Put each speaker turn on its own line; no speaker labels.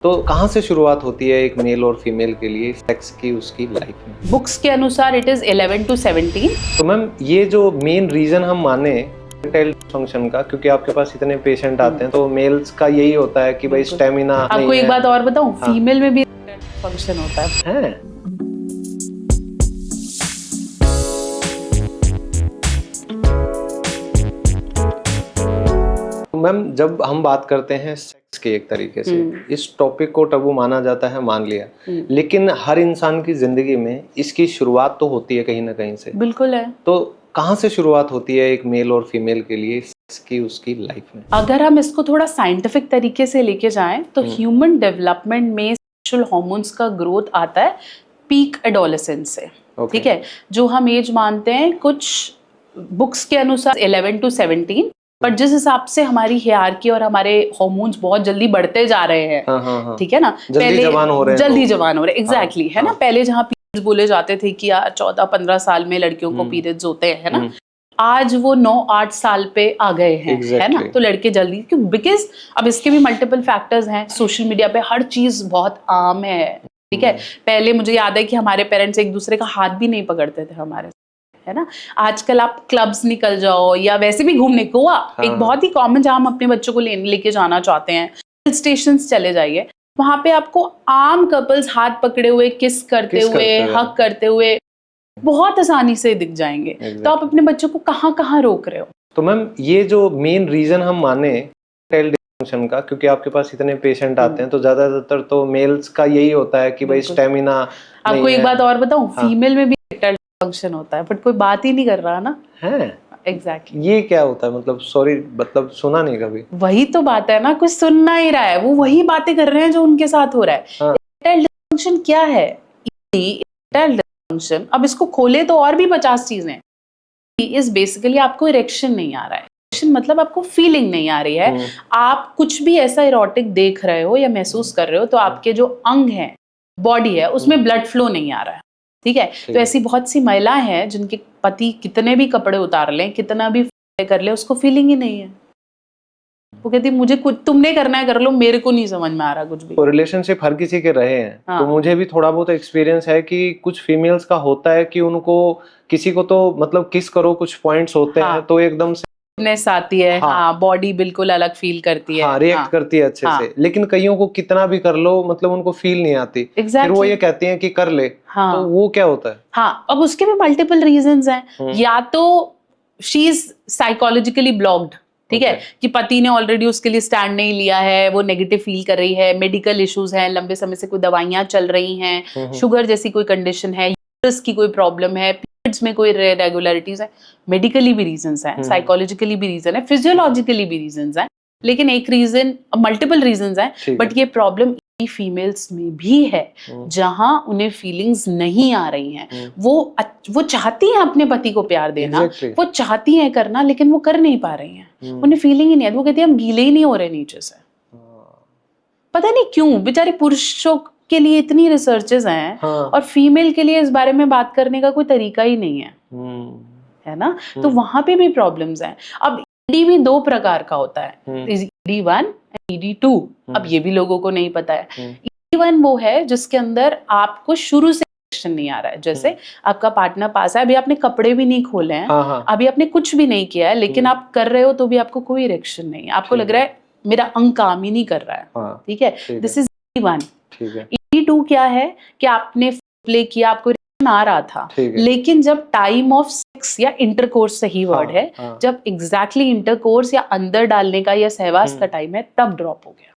तो कहाँ से शुरुआत होती है एक मेल और फीमेल के लिए सेक्स की उसकी लाइफ में?
बुक्स के अनुसार इट इज 11 to 17।
तो मैम ये जो मेन रीजन हम माने इरेक्टाइल डिसफंक्शन का, क्योंकि आपके पास इतने पेशेंट आते हैं तो मेल्स का यही होता है कि भाई स्टेमिना
आपको एक बात और बताऊं,
हाँ।
फीमेल में भी फंक्शन होता है।
मैम जब हम बात करते हैं सेक्स के एक तरीके से इस टॉपिक को टबू माना जाता है, मान लिया, लेकिन हर इंसान की जिंदगी में इसकी शुरुआत तो होती है कहीं ना कहीं से।
बिल्कुल है।
तो कहाँ से शुरुआत होती है एक मेल और फीमेल के लिए सेक्स की उसकी लाइफ में?
अगर हम इसको थोड़ा साइंटिफिक तरीके से लेके जाएं तो ह्यूमन डेवलपमेंट में सेक्सुअल हार्मोन्स का ग्रोथ आता है पीक एडोलेसेंस से। ठीक है, जो हम एज मानते हैं कुछ बुक्स के अनुसार 11 to 17, पर जिस हिसाब से हमारी हियरार्की और हमारे हार्मोन्स बहुत जल्दी बढ़ते जा रहे हैं,
हाँ।
ठीक है ना,
जल्दी जवान हो रहे हैं,
जल्दी जवान हो रहे हैं, एग्जैक्टली, है ना। पहले जहाँ पीरियड्स बोले जाते थे कि यार 14-15 साल में लड़कियों को पीरियड्स होते हैं, है ना, आज वो 9-8 साल पे आ गए हैं, है ना। तो लड़के जल्दी, क्यों? बिकॉज अब इसके भी मल्टीपल फैक्टर्स हैं। सोशल मीडिया पे हर चीज बहुत आम है, ठीक है। पहले मुझे याद है कि हमारे पेरेंट्स एक दूसरे का हाथ भी नहीं पकड़ते थे हमारे, है ना। आजकल आप क्लब्स निकल जाओ या वैसे भी घूमने, गोवा एक बहुत ही कॉमन, जहाँ हम अपने बच्चों को लेके जाना चाहते हैं, हिल स्टेशन चले जाइए, वहां पे आपको आम कपल्स हाथ पकड़े हुए, किस करते हुए, हक करते हुए बहुत आसानी से दिख जाएंगे। तो आप अपने बच्चों को कहाँ कहाँ रोक रहे हो?
तो मैम ये जो मेन रीजन हम माने इरेक्टाइल डिसफंक्शन का, क्योंकि आपके पास इतने पेशेंट आते हैं तो ज्यादातर तो मेल्स का यही होता है कि भाई स्टेमिना।
आपको एक बात और बताऊं, फीमेल में भी इरेक्टाइल डिसफंक्शन होता है, बट कोई बात ही नहीं कर रहा ना।
है
एग्जैक्टली।
ये क्या होता है? मतलब सॉरी, मतलब सुना नहीं कभी।
वही तो बात है ना, कुछ सुनना ही रहा है, वो वही बातें कर रहे हैं जो उनके साथ हो रहा है। इरेक्टाइल डिसफंक्शन क्या है? इरेक्टाइल डिसफंक्शन, अब इसको खोले तो और भी 50 चीजें। इज बेसिकली आपको इरेक्शन नहीं आ रहा है। इरेक्शन मतलब आपको फीलिंग नहीं आ रही है। आप कुछ भी ऐसा इरोटिक देख रहे हो या महसूस कर रहे हो तो आपके जो अंग है, बॉडी है, उसमें ब्लड फ्लो नहीं आ रहा है, ठीक है। तो ऐसी बहुत सी महिलाएं हैं जिनके पति कितने भी कपड़े उतार लें, कितना भी कर ले, उसको फीलिंग ही नहीं है। वो कहती मुझे कुछ तुमने करना है कर लो, मेरे को नहीं समझ में आ रहा कुछ भी।
तो रिलेशनशिप हर किसी के रहे हैं, तो मुझे भी थोड़ा बहुत एक्सपीरियंस है कि कुछ फीमेल्स का होता है कि उनको किसी को तो मतलब किस करो, कुछ पॉइंट्स होते हैं तो एकदम से
आती है, हाँ, बॉडी बिल्कुल अलग फील करती है,
रिएक्ट करती है अच्छे से। लेकिन कईयों को कितना भी कर लो, मतलब उनको फील नहीं आती। फिर वो ये कहती हैं कि कर ले। तो वो क्या होता है? हाँ,
अब उसके भी मल्टीपल रीजंस हैं। या तो शी इज साइकोलॉजिकली ब्लॉक्ड, ठीक है, कि पति ने ऑलरेडी उसके लिए स्टैंड नहीं लिया है, वो नेगेटिव फील कर रही है, मेडिकल इश्यूज हैं, लंबे समय से कोई दवाइयां चल रही हैं, शुगर जैसी कोई कंडीशन है, यूट्रस की कोई प्रॉब्लम है, पीरियड्स में कोई इरेगुलरिटीज है। मेडिकली भी रीजंस हैं, साइकोलॉजिकली भी रीजन है, फिजियोलॉजिकली भी रीजंस हैं, लेकिन एक रीजन, मल्टीपल रीजंस हैं। बट ये प्रॉब्लम फीमेल्स में भी है, जहां उन्हें फीलिंग्स नहीं आ रही हैं। वो चाहती हैं अपने पति को प्यार देना, वो चाहती हैं करना, लेकिन वो कर नहीं पा रही हैं, उन्हें फीलिंग ही नहीं है। वो कहती है हम गीले ही नहीं हो रहे नीचे से। पता नहीं क्यों, बेचारे पुरुषों के लिए इतनी रिसर्चेस हैं और फीमेल के लिए इस बारे में बात करने का कोई तरीका ही नहीं है ना। तो वहां पे भी प्रॉब्लम्स हैं। अब ईडी भी 2 प्रकार का होता है, ED1 और ED2। अब ये भी लोगों को नहीं पता है। ED1 वो है जिसके अंदर आपको शुरू से इरेक्शन नहीं आ रहा है। जैसे आपका पार्टनर पास है, अभी आपने कपड़े भी नहीं खोले हैं, अभी आपने कुछ भी नहीं किया है, लेकिन आप कर रहे हो तो भी आपको कोई इरेक्शन नहीं है, आपको लग रहा है मेरा अंग काम ही नहीं कर रहा है, ठीक है। This is ED1। ED2 क्या है कि आपने प्ले किया, आपको आ रहा था, लेकिन जब टाइम ऑफ सेक्स या इंटरकोर्स, सही वर्ड है, जब एग्जैक्टली इंटरकोर्स या अंदर डालने का या सहवास का टाइम है, तब ड्रॉप हो गया।